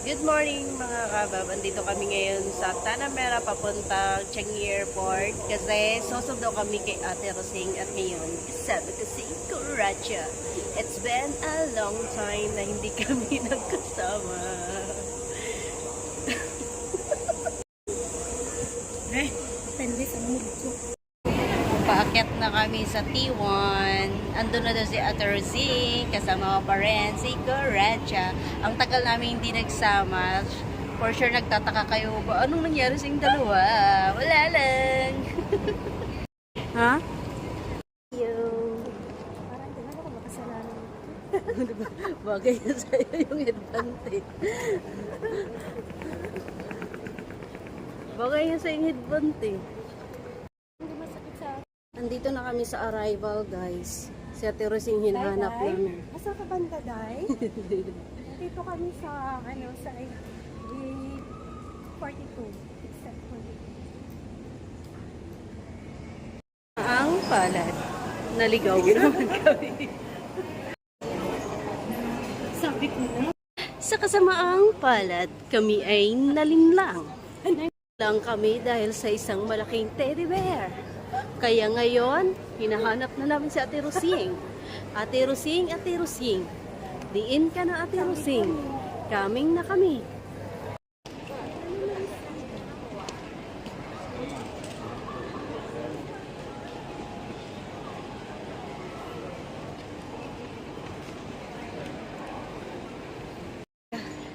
Good morning mga kabab. Andito kami ngayon sa Tanamera papuntang Changi Airport kasi susundo kami kay Ate Rosing at ngayon sabi kasi Kuracha. It's been a long time na hindi kami nagkasama. Ay, pwede sa mugto. Paakyat na kami sa T1. Andun na daw si Ate Rosing kasama ko pa rin si Kuracha. Ang tagal namin hindi nagsama. For sure nagtataka kayo ba anong nangyari sa inyong dalawa? Wala lang. Ha? Yo. Parang di ako makasalanan. Bagay na sa'yo yung headband eh. Bagay na sa yung headband eh. Hindi masakit sa Andito na kami sa arrival guys. Si Ate Rosing hinahanap Day. namin. Asa ka banda, Day? Dito kami sa, sa 42. Except 42. Ang palad. Naligaw naman kami. Sabi ko na. Sa kasamaang palad, kami ay nalinlang. Lang kami dahil sa isang malaking teddy bear. Kaya ngayon, hinahanap na namin si Ate Rosing. Ate Rosing, Ate Rosing. Diin ka na Ate Rosing. Coming na kami.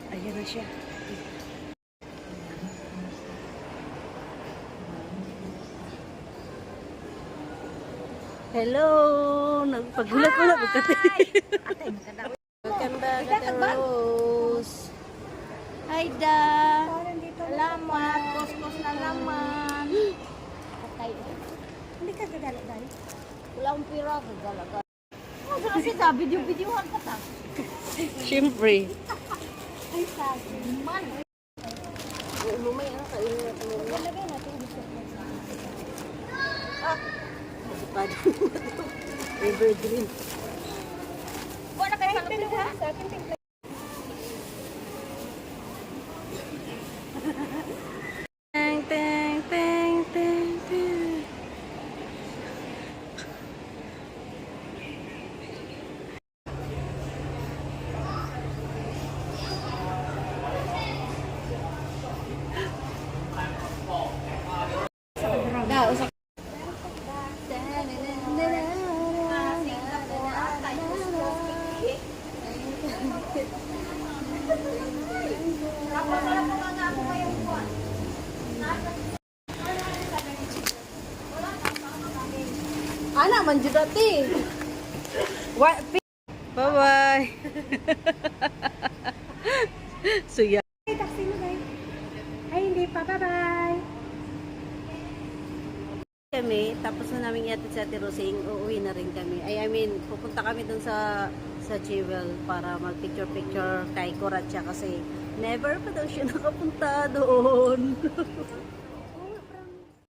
Ayan na siya. Hello! Nagpagulat ko na pagkati. Welcome back, Ate Rose. Hi, Da! Parang dito. Salamat! Kuskus na naman. Patay. Hindi ka gagala, Day? Wala akong pira. Gagalaga. Ano kasi sabi, video-videohan ka ta? Siyempre. Ay, sabi. Man. Umumay ano kainin natin mo. Lagay natin gusto ko. Matipad. Evergreen. Wala kayo sa kapila. Sa akin, timpla. Teng, teng, teng, teng, teng. Anak man jud ati. What? Bye-bye. Suya. Ay, taxi mo, Day. Ay, hindi pa. Bye-bye. Kami, tapos na namin yata sa Ate Rosing, uuwi na rin kami. I mean, pupunta kami dun sa Jewel para mag-picture-picture kay Kuracha kasi never pa daw siya nakapunta doon.